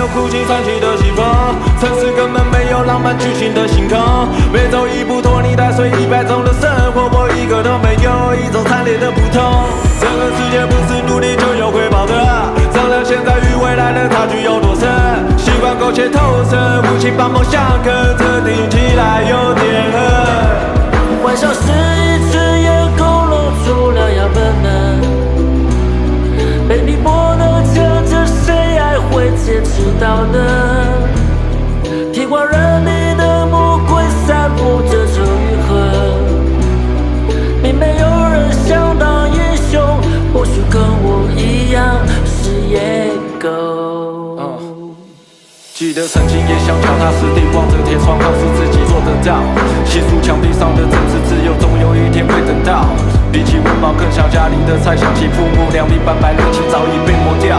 有苦尽传奇的西风，城市根本没有浪漫剧情的星空。每走一步拖泥带水100种的生活，我一个都没有一种惨烈的不同。这个世界不是努力就有回报的，商量现在与未来的差距有多深，习惯苟且偷生，无情把梦想啃，这听起来有点狠。玩笑是一只眼勾勒出良药本能，被逼迫的强者，谁还会坚持到呢？铁光人民的魔鬼散布着仇与恨，并没有人想当英雄，或许跟我一样是野狗。记得曾经也想脚踏实地，望着铁窗，告诉自己做得到。细数墙壁上的政治自由，总有一天会等到。比起温饱，更想家里的菜，想起父母两鬓斑白，热情早已被磨掉。